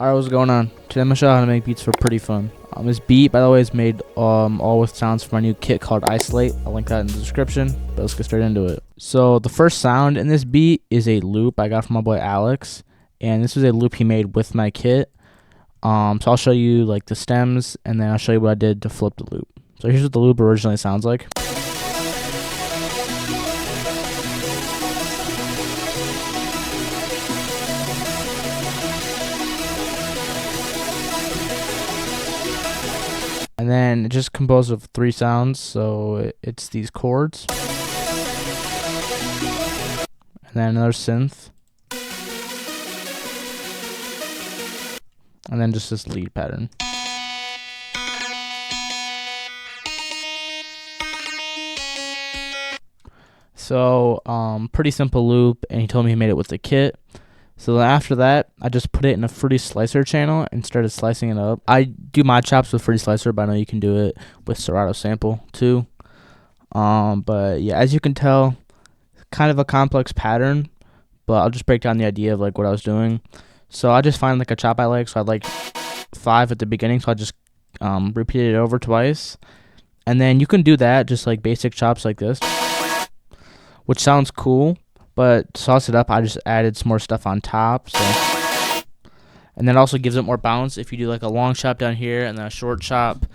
Alright, what's going on? Today I'm gonna show you how to make beats for PRETTIFUN. This beat, by the way, is made all with sounds from my new kit called Isolate. I'll link that in the description, but let's get straight into it. So the first sound in this beat is a loop I got from my boy Alex, and this is a loop he made with my kit. So I'll show you like the stems, and then I'll show you what I did to flip the loop. So here's what the loop originally sounds like. And then it's just composed of 3 sounds, so it's these chords, and then another synth, and then just this lead pattern. So pretty simple loop, and he told me he made it with the kit. So then after that, I just put it in a Fruity Slicer channel and started slicing it up. I do my chops with Fruity Slicer, but I know you can do it with Serato Sample too. But yeah, as you can tell, kind of a complex pattern, but I'll just break down the idea of like what I was doing. So I just find like a chop I like, so I like 5 at the beginning, so I just repeated it over twice. And then you can do that, just like basic chops like this, which sounds cool. But to sauce it up, I just added some more stuff on top. So, and then also gives it more bounce if you do like a long chop down here and then a short chop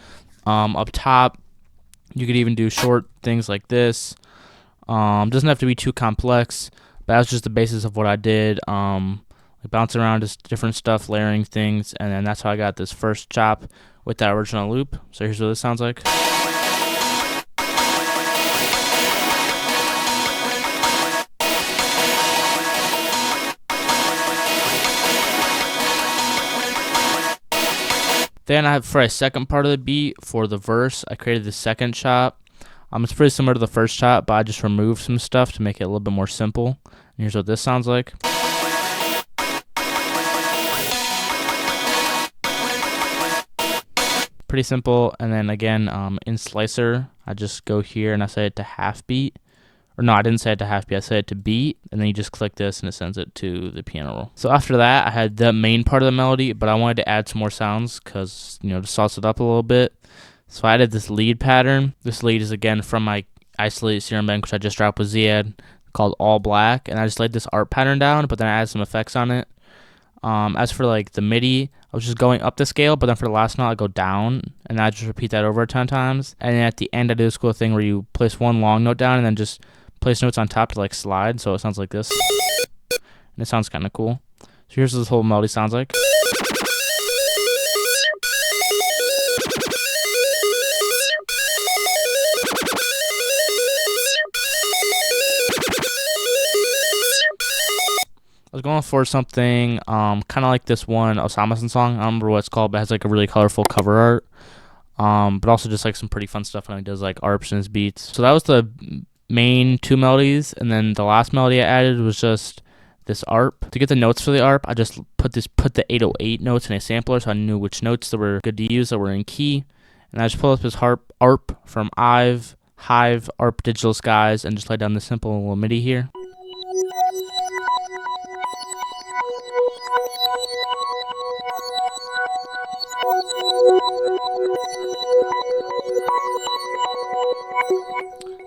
up top. You could even do short things like this. Doesn't have to be too complex, but that's just the basis of what I did. Like bouncing around just different stuff, layering things, and then that's how I got this first chop with that original loop. So here's what this sounds like. Then for a second part of the beat, for the verse, I created the second chop. It's pretty similar to the first chop, but I just removed some stuff to make it a little bit more simple. And here's what this sounds like. Pretty simple. And then again, in Slicer, I just go here and I set it to half beat. Or no, I didn't set it to half beat, I set it to beat, and then you just click this and it sends it to the piano roll. So after that, I had the main part of the melody, but I wanted to add some more sounds because, you know, to sauce it up a little bit. So I added this lead pattern. This lead is again from my Isolate Serum Bank, which I just dropped with Ziad, called All Black, and I just laid this art pattern down, but then I added some effects on it. As for like the MIDI, I was just going up the scale, but then for the last note I go down, and I just repeat that over 10 times. And then at the end I do this cool thing where you place one long note down and then just place notes on top to like slide, so it sounds like this, and it sounds kind of cool. So here's what this whole melody sounds like. I was going for something kind of like this one Osamason song. I don't remember what it's called, but it has like a really colorful cover art. But also just like some pretty fun stuff when he does like arps in his beats. So that was the main 2 melodies, and then the last melody I added was just this arp. To get the notes for the arp, I just put the 808 notes in a sampler, so I knew which notes that were good to use that were in key. And I just pulled up this arp from Hive, Arp Digital Skies, and just laid down the simple little MIDI here.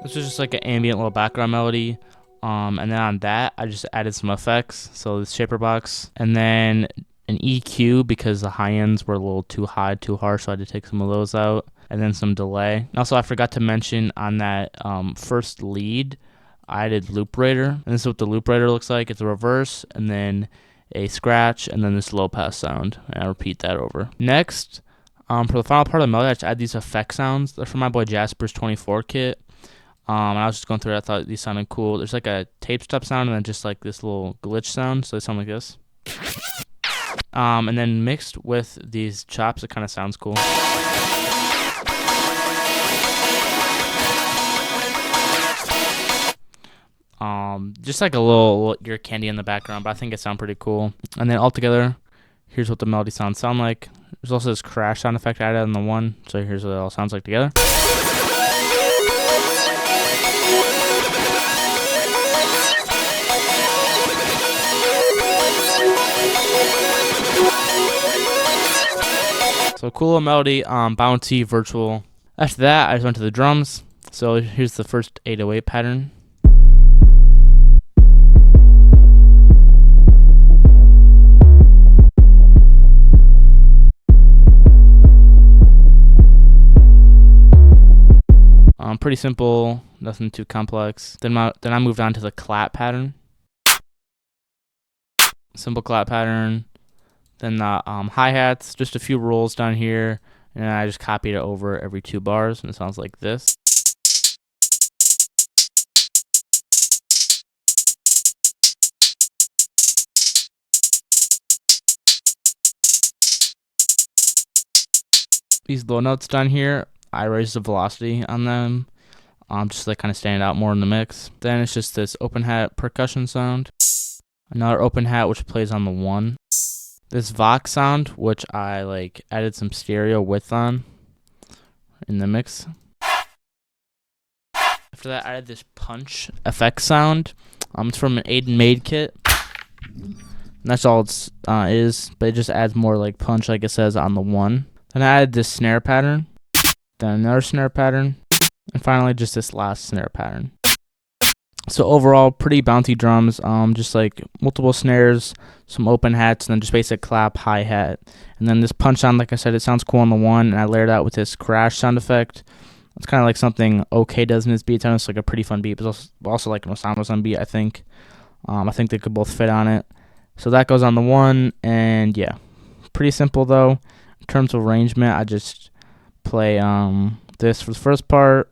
This was just like an ambient little background melody, and then on that I just added some effects, so this shaper box, and then an EQ because the high ends were a little too high, too harsh, so I had to take some of those out, and then some delay. And also I forgot to mention on that first lead, I added loop rater, and this is what the loop rater looks like. It's a reverse, and then a scratch, and then this low pass sound, and I repeat that over. Next, for the final part of the melody, I just add these effect sounds. They're from my boy Jasper's 24 kit. And I was just going through it, I thought these sounded cool. There's like a tape stop sound and then just like this little glitch sound, so they sound like this. And then mixed with these chops, it kind of sounds cool. Just like a little ear candy in the background, but I think it sounds pretty cool. And then all together, here's what the melody sounds sound like. There's also this crash sound effect added on the one, so here's what it all sounds like together. So cool little melody, bouncy, virtual. After that, I just went to the drums. So here's the first 808 pattern. Pretty simple, nothing too complex. Then I moved on to the clap pattern. Simple clap pattern. Then the hi-hats, just a few rolls down here, and then I just copied it over every 2 bars, and it sounds like this. These low notes down here, I raised the velocity on them, just to kind of stand out more in the mix. Then it's just this open hat percussion sound. Another open hat which plays on the 1. This Vox sound, which I added some stereo width on in the mix. After that, I added this punch effect sound. It's from an Aiden Made kit. And that's all it is, but it just adds more punch, like it says on the 1. Then I added this snare pattern. Then another snare pattern, and finally just this last snare pattern. So overall, pretty bouncy drums, just multiple snares, some open hats, and then just basic clap, hi-hat. And then this punch sound, like I said, it sounds cool on the 1, and I layered out with this crash sound effect. It's kind of like something OK does in his beats. It's like a pretty fun beat, but also like an Osamu-san beat, I think. I think they could both fit on it. So that goes on the 1, and yeah. Pretty simple, though. In terms of arrangement, I just play this for the first part,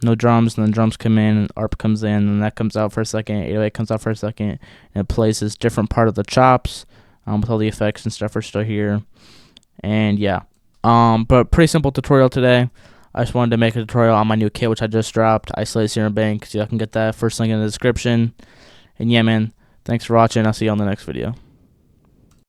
no drums, and then drums come in, and ARP comes in, and that comes out for a second, 808 comes out for a second, and it plays this different part of the chops, with all the effects and stuff are still here, and yeah. But pretty simple tutorial today. I just wanted to make a tutorial on my new kit, which I just dropped, Isolated Serum Bank, so y'all can get that first link in the description, and yeah, man, thanks for watching, I'll see you on the next video.